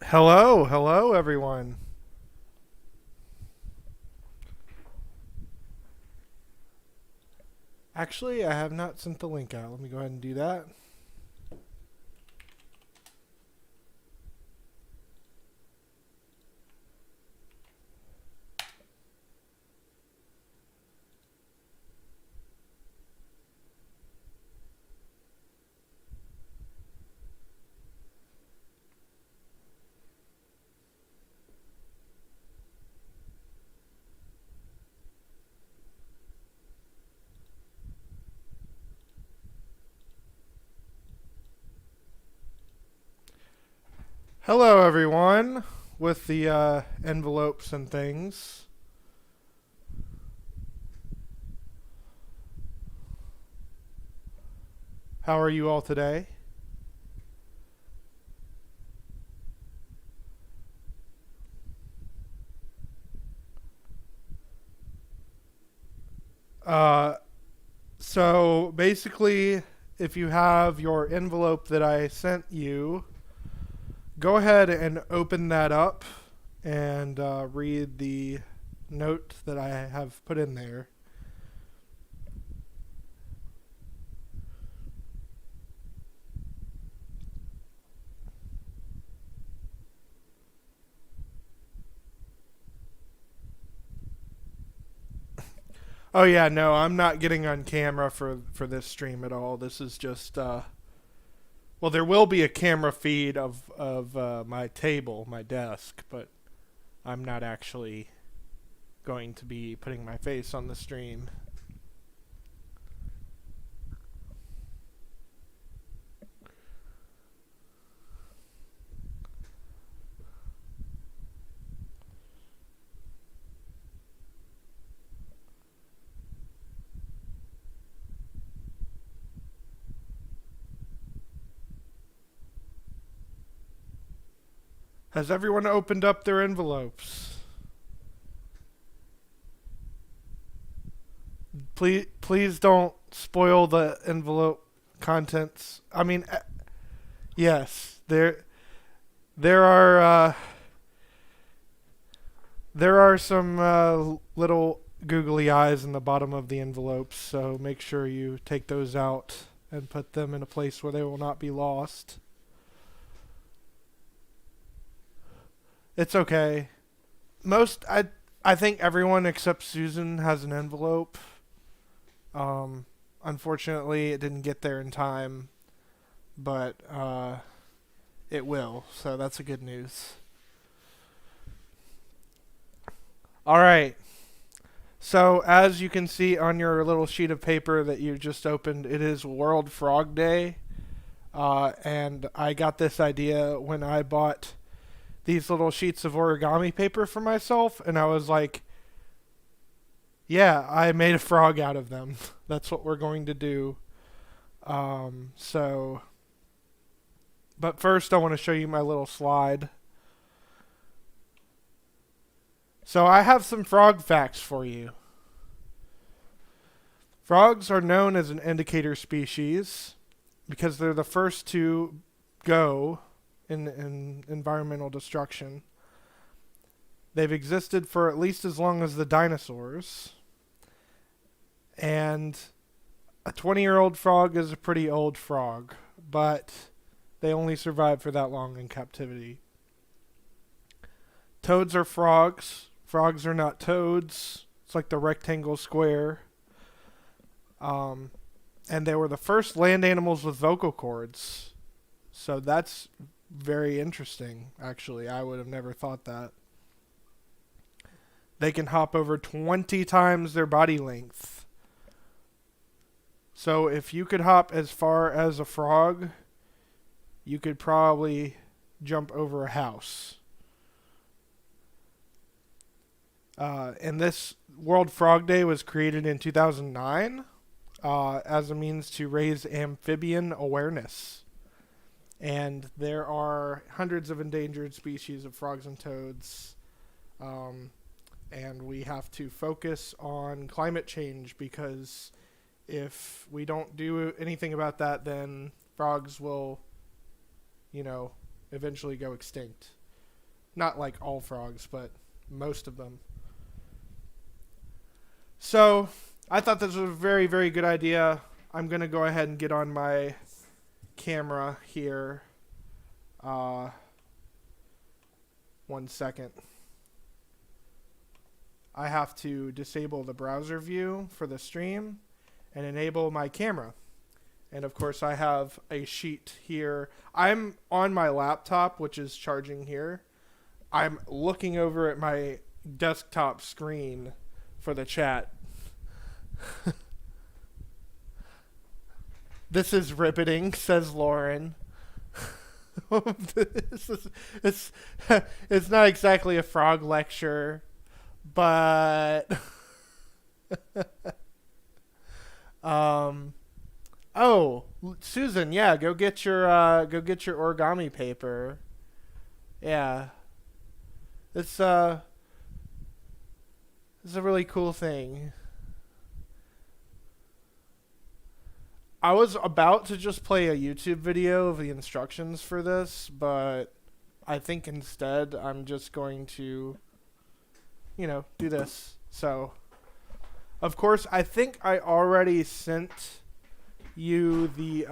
Hello, hello everyone. Actually, I have not sent the link out. Let me go ahead and do that. Hello everyone with the envelopes and things. How are you all today? Uh, so basically, if you have your envelope that I sent you, go ahead and open that up and read the note that I have put in there. Oh yeah, no, I'm not getting on camera for this stream at all. This is just well, there will be a camera feed of my table, my desk, but I'm not actually going to be putting my face on the stream. Has everyone opened up their envelopes? Please don't spoil the envelope contents. I mean, yes, there are there are some little googly eyes in the bottom of the envelopes, so make sure you take those out and put them in a place where they will not be lost. It's okay. I think everyone except Susan has an envelope. Um, Unfortunately, it didn't get there in time, but it will. So that's a good news. All right. So as you can see on your little sheet of paper that you just opened, it is World Frog Day, and I got this idea when I bought these little sheets of origami paper for myself, and I was like, yeah, I made a frog out of them. That's what we're going to do. So, but first, I want to show you my little slide. So, I have some frog facts for you. Frogs are known as an indicator species because they're the first to go in environmental destruction. They've existed for at least as long as the dinosaurs. And a 20-year-old frog is a pretty old frog, but they only survive for that long in captivity. Toads are frogs. Frogs are not toads. It's like the rectangle square. Um, and they were the first land animals with vocal cords. So that's very interesting, actually. I would have never thought that. They can hop over 20 times their body length. So if you could hop as far as a frog, you could probably jump over a house. And this World Frog Day was created in 2009 as a means to raise amphibian awareness. And there are hundreds of endangered species of frogs and toads. And we have to focus on climate change because if we don't do anything about that, then frogs will, eventually go extinct. Not like all frogs, but most of them. So I thought this was a very, very good idea. I'm going to go ahead and get on my camera here. 1 second. I have to disable the browser view for the stream and enable my camera. And of course I have a sheet here. I'm on my laptop, which is charging here. I'm looking over at my desktop screen for the chat. This is riveting, says Lauren. it's not exactly a frog lecture, but oh, Susan, yeah, go get your origami paper. Yeah. It's a really cool thing. I was about to just play a YouTube video of the instructions for this, but I think instead I'm just going to, do this. So, of course, I think I already sent you the,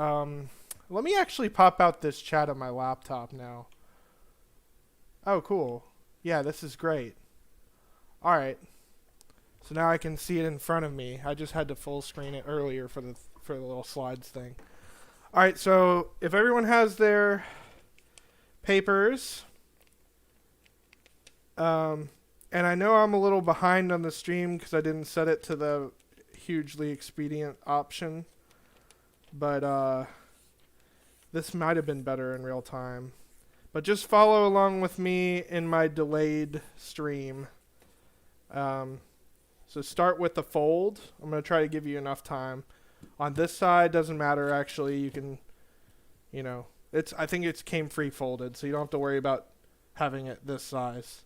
let me actually pop out this chat on my laptop now. Oh, cool. Yeah, this is great. All right. So now I can see it in front of me. I just had to full screen it earlier for the little slides thing. All right, so if everyone has their papers, and I know I'm a little behind on the stream because I didn't set it to the hugely expedient option, but this might have been better in real time. But just follow along with me in my delayed stream. So start with the fold. I'm going to try to give you enough time. On this side, doesn't matter actually. You can, I think it's came pre-folded, so you don't have to worry about having it this size.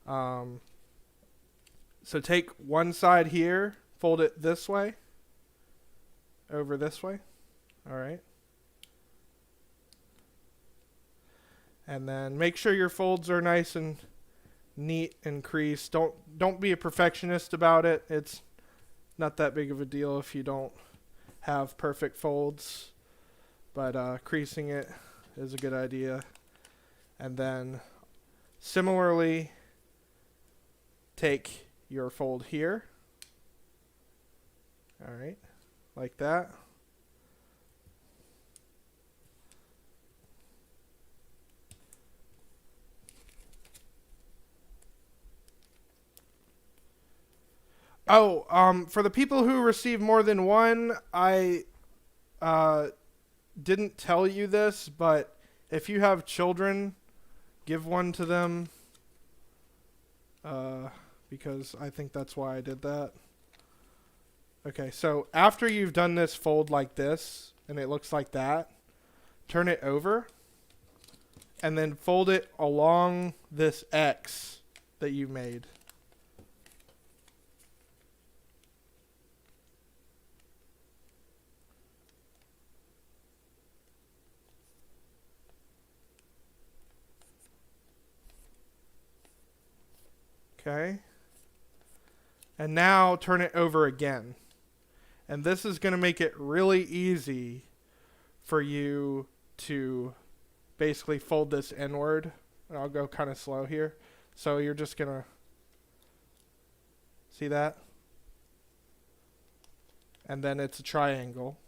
So take one side here, fold it this way, over this way. All right. And then make sure your folds are nice and neat and creased. Don't be a perfectionist about it. It's not that big of a deal if you don't have perfect folds, but creasing it is a good idea. And then similarly, take your fold here. All right, like that. Oh, for the people who receive more than one, I didn't tell you this, but if you have children, give one to them, because I think that's why I did that. Okay, so after you've done this fold like this, and it looks like that, turn it over, and then fold it along this X that you made. Okay. And now turn it over again. And this is going to make it really easy for you to basically fold this inward. And I'll go kind of slow here. So you're just going to see that? And then it's a triangle.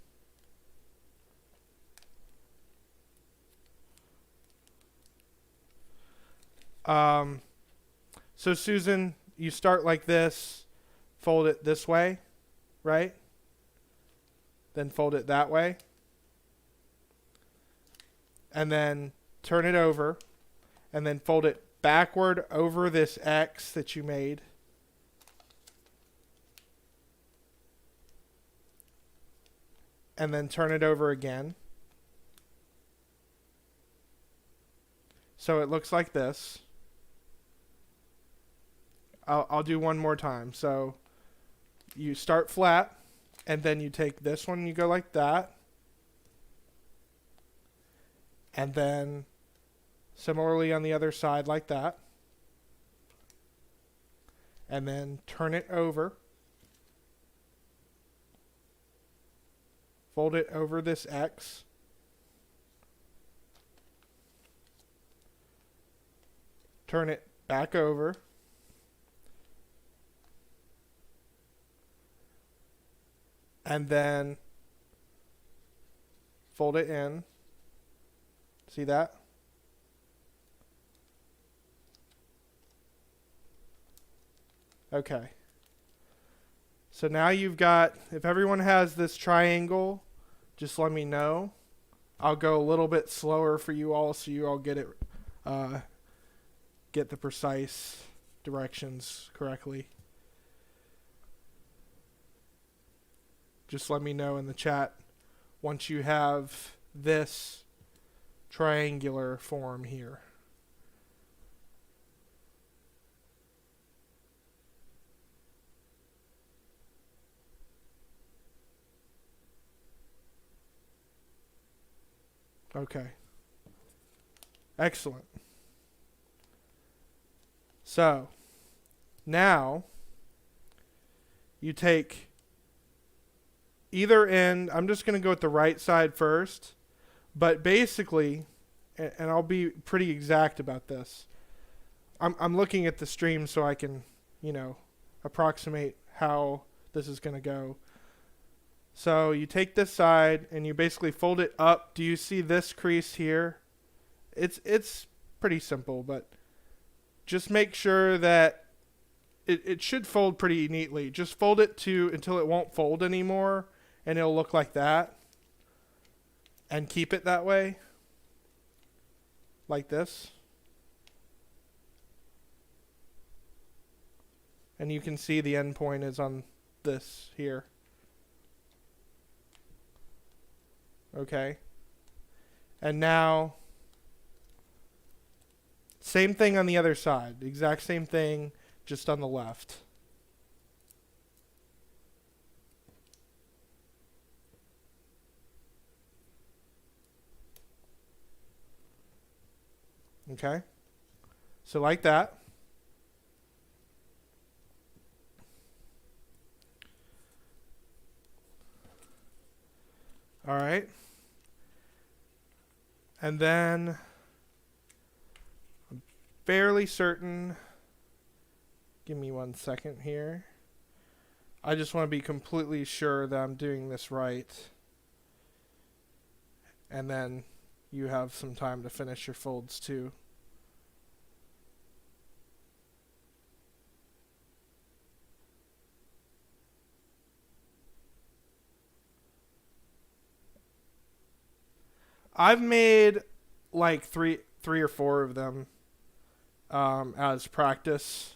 So Susan, you start like this, fold it this way, right? Then fold it that way. And then turn it over, and then fold it backward over this X that you made. And then turn it over again. So it looks like this. I'll do one more time. So you start flat, and then you take this one and you go like that. And then Similarly on the other side like that. And then turn it over. Fold it over this X. Turn it back over. And then fold it in. See that? Okay. So now you've got, if everyone has this triangle, just let me know. I'll go a little bit slower for you all so you all get it, get the precise directions correctly. Just let me know in the chat once you have this triangular form here. Okay. Excellent. So, now you take either end. I'm just going to go with the right side first. But basically, and I'll be pretty exact about this. I'm looking at the stream so I can, approximate how this is going to go. So you take this side and you basically fold it up. Do you see this crease here? It's pretty simple, but just make sure that it should fold pretty neatly. Just fold it until it won't fold anymore, and it'll look like that. And keep it that way, like this. And you can see the end point is on this here. Okay. And now, same thing on the other side. Exact same thing, just on the left. Okay. So like that. All right. And then I'm fairly certain, give me 1 second here. I just want to be completely sure that I'm doing this right. And then you have some time to finish your folds too. I've made like three or four of them as practice,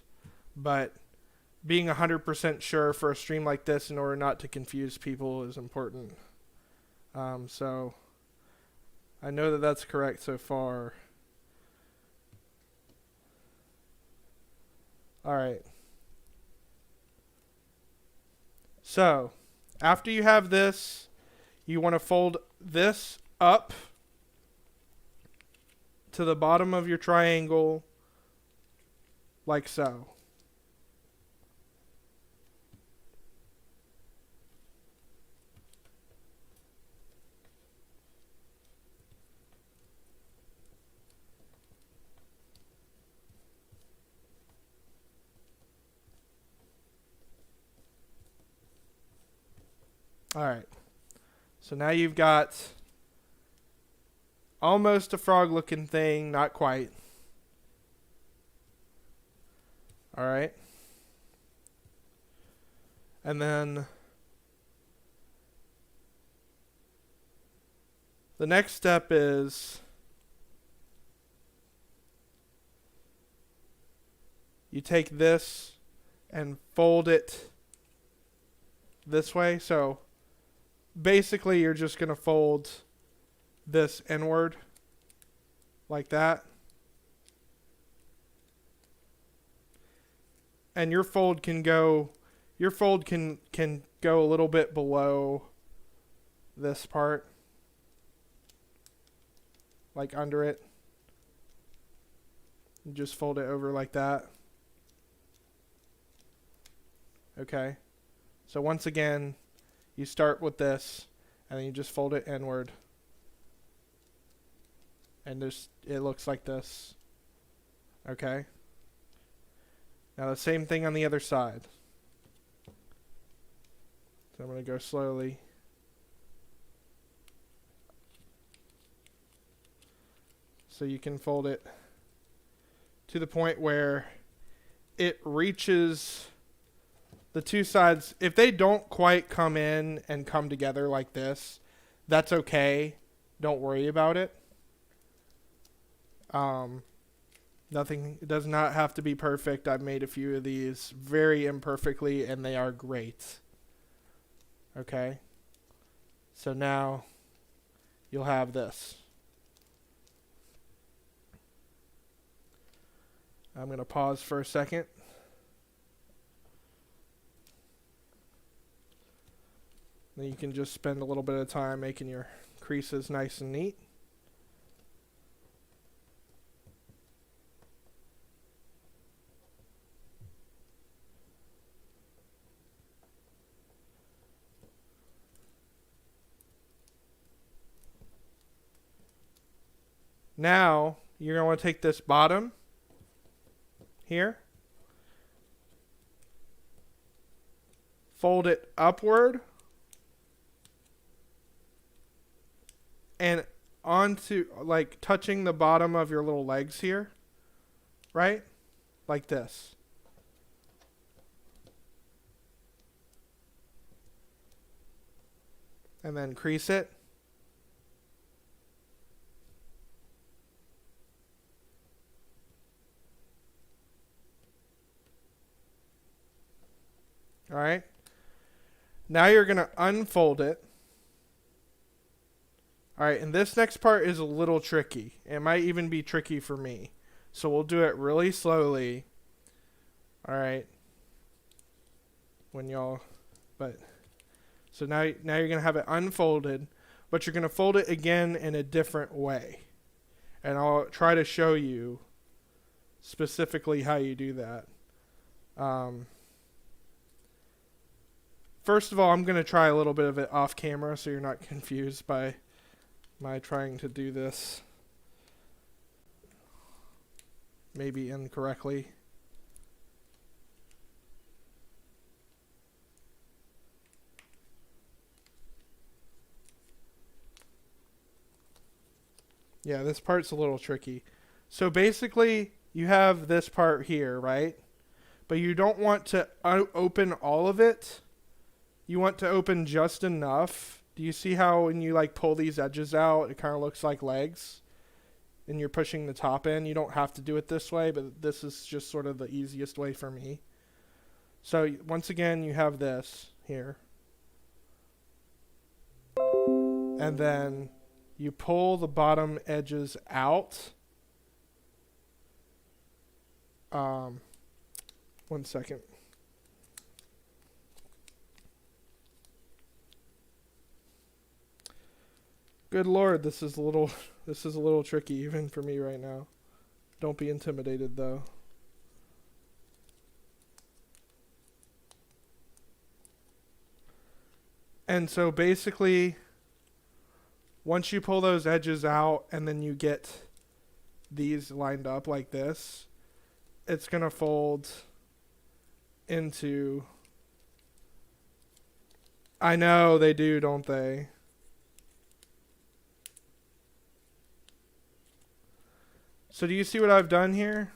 but being 100% sure for a stream like this in order not to confuse people is important. So I know that that's correct so far. All right. So after you have this, you want to fold this up to the bottom of your triangle like so. All right. So now you've got almost a frog looking thing, not quite. All right. And then the next step is you take this and fold it this way. So basically you're just going to fold this inward like that. And your fold can go a little bit below this part, like under it. You just fold it over like that. Okay. So once again, you start with this, and then you just fold it inward. And it looks like this. Okay. Now the same thing on the other side. So I'm going to go slowly. So you can fold it to the point where it reaches the two sides. If they don't quite come in and come together like this, that's okay. Don't worry about it. Nothing, it does not have to be perfect. I've made a few of these very imperfectly, and they are great. Okay. So now you'll have this. I'm going to pause for a second. Then you can just spend a little bit of time making your creases nice and neat. Now, you're going to want to take this bottom here, fold it upward, and onto, like, touching the bottom of your little legs here, right? Like this. And then crease it. All right. Now you're going to unfold it. All right, and this next part is a little tricky. It might even be tricky for me. So we'll do it really slowly. All right. So now you're going to have it unfolded, but you're going to fold it again in a different way. And I'll try to show you specifically how you do that. First of all, I'm going to try a little bit of it off camera so you're not confused by my trying to do this maybe incorrectly. Yeah, this part's a little tricky. So basically, you have this part here, right? But you don't want to open all of it. You want to open just enough. Do you see how when you like pull these edges out, it kind of looks like legs? And you're pushing the top in. You don't have to do it this way, but this is just sort of the easiest way for me. So once again, you have this here. And then you pull the bottom edges out. 1 second. Good Lord, this is a little tricky even for me right now. Don't be intimidated though. And so basically, once you pull those edges out and then you get these lined up like this, it's going to fold into... I know they do, don't they? So do you see what I've done here?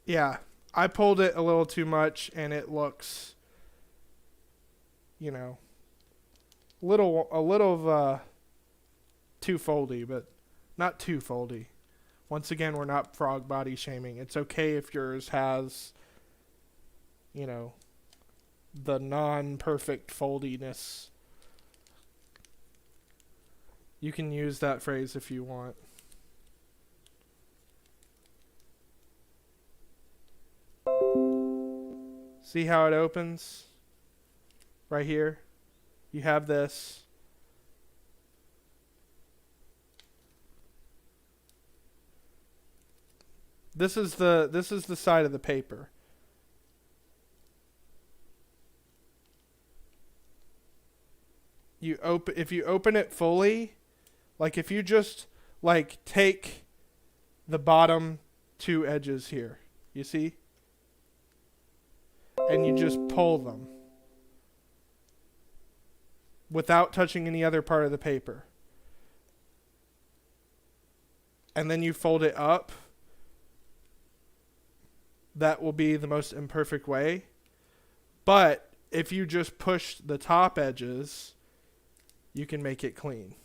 Yeah, I pulled it a little too much and it looks, you know, a little too foldy, but not too foldy. Once again, we're not frog body shaming. It's okay if yours has, you know, the non-perfect foldiness. You can use that phrase if you want. See how it opens? Right here. You have this. This is the side of the paper. If you open it fully, like if you just like take the bottom two edges here, you see? And you just pull them without touching any other part of the paper. And then you fold it up. That will be the most imperfect way. But if you just push the top edges, you can make it clean.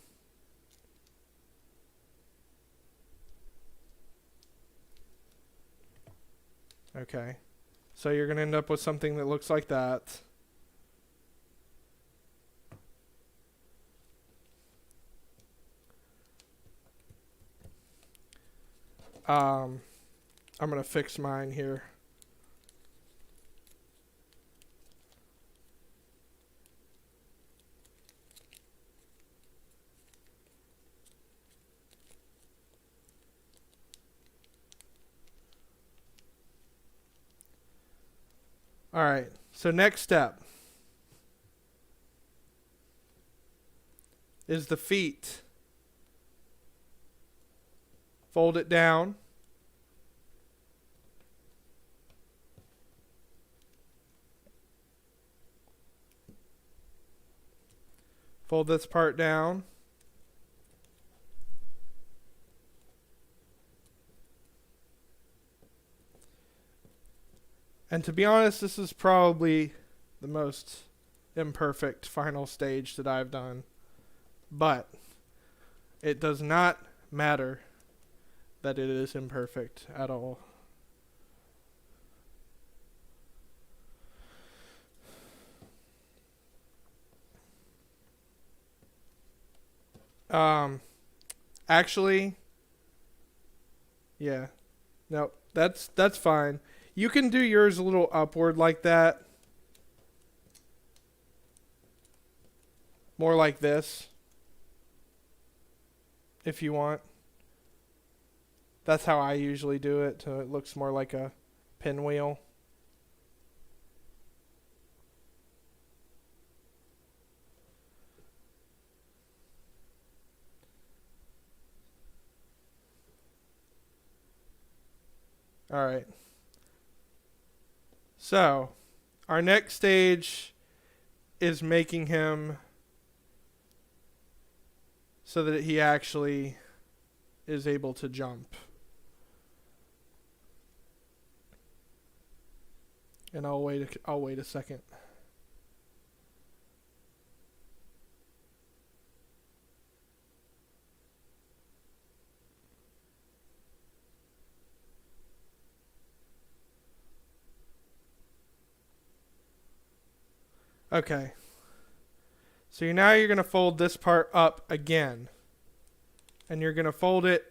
Okay. So you're going to end up with something that looks like that. I'm going to fix mine here. All right, so next step is the feet. Fold it down. Fold this part down. And to be honest, this is probably the most imperfect final stage that I've done. But it does not matter that it is imperfect at all. Actually, yeah. No, that's fine. You can do yours a little upward like that. More like this. If you want. That's how I usually do it, so it looks more like a pinwheel. All right. So, our next stage is making him so that he actually is able to jump. And I'll wait a second. Okay. So now you're going to fold this part up again. And you're going to fold it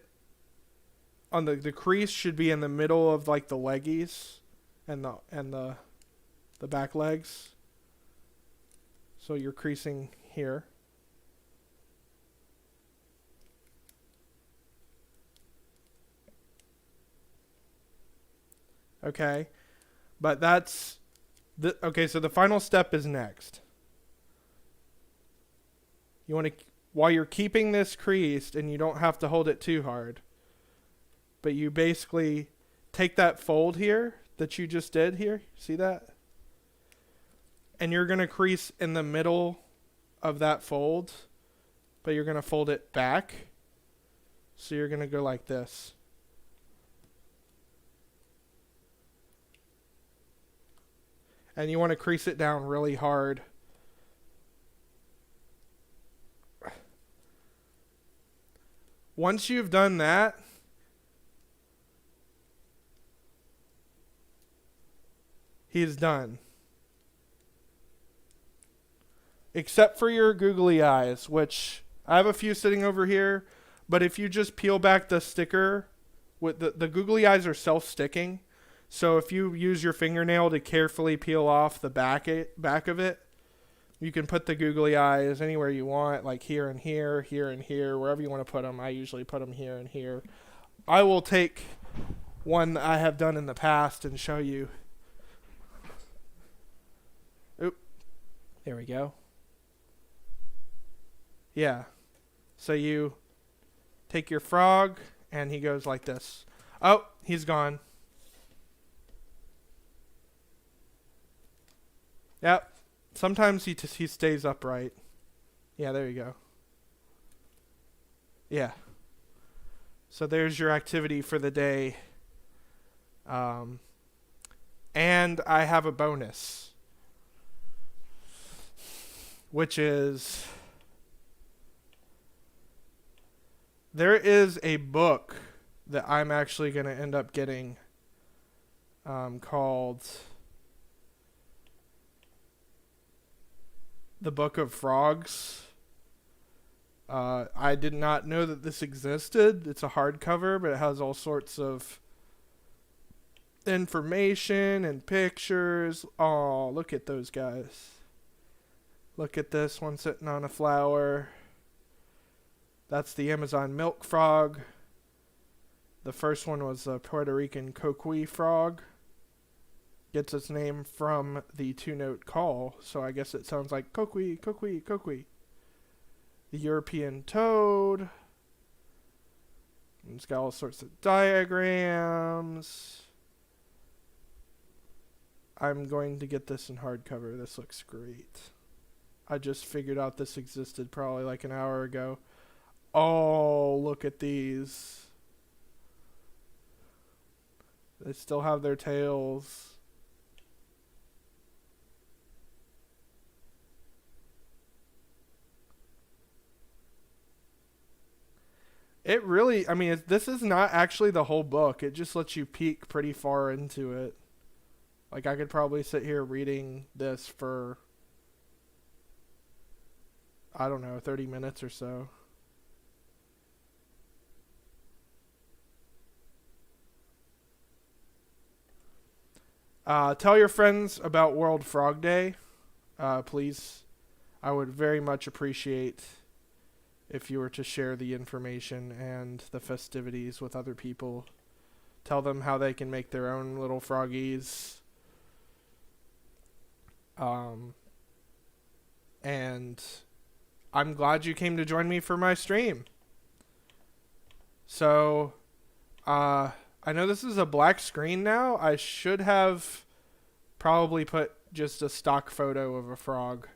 on the crease should be in the middle of like the leggies and the back legs. So you're creasing here. Okay. But that's okay, so the final step is next. You want to, while you're keeping this creased, and you don't have to hold it too hard, but you basically take that fold here that you just did here, see that? And you're going to crease in the middle of that fold, but you're going to fold it back. So you're going to go like this. And you want to crease it down really hard. Once you've done that, he's done. Except for your googly eyes, which I have a few sitting over here, but if you just peel back the sticker, with the googly eyes are self-sticking, So if you use your fingernail to carefully peel off the back of it, you can put the googly eyes anywhere you want, like here and here, here and here, wherever you want to put them. I usually put them here and here. I will take one that I have done in the past and show you. Oop. There we go. Yeah. So you take your frog, and he goes like this. Oh, he's gone. Yep. Sometimes he stays upright. Yeah, there you go. Yeah. So there's your activity for the day. And I have a bonus, which is there is a book that I'm actually going to end up getting called The Book of Frogs. I did not know that this existed. It's a hardcover, but it has all sorts of information and pictures. Oh, look at those guys. Look at this one sitting on a flower. That's the Amazon milk frog. The first one was a Puerto Rican coqui frog. Gets its name from the two-note call, so I guess it sounds like coqui, coqui, coqui. The European toad. It's got all sorts of diagrams. I'm going to get this in hardcover. This looks great. I just figured out this existed probably like an hour ago. Oh, look at these. They still have their tails. It really, I mean, this is not actually the whole book. It just lets you peek pretty far into it. Like, I could probably sit here reading this for, I don't know, 30 minutes or so. Tell your friends about World Frog Day, please. I would very much appreciate if you were to share the information and the festivities with other people. Tell them how they can make their own little froggies. And I'm glad you came to join me for my stream. So, I know this is a black screen now. I should have probably put just a stock photo of a frog.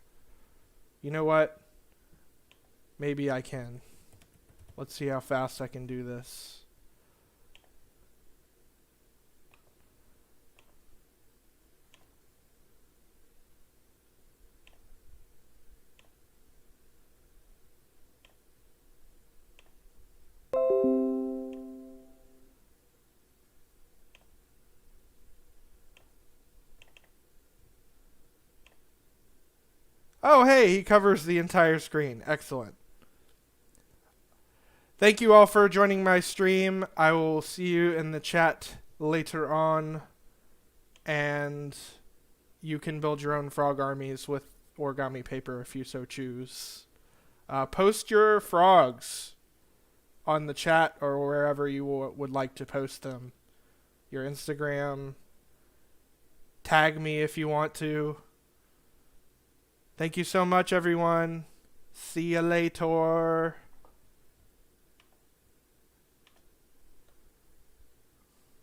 You know what? Maybe I can. Let's see how fast I can do this. Oh, hey, he covers the entire screen. Excellent. Thank you all for joining my stream. I will see you in the chat later on. And you can build your own frog armies with origami paper if you so choose. Post your frogs on the chat or wherever you would like to post them. Your Instagram. Tag me if you want to. Thank you so much, everyone. See you later.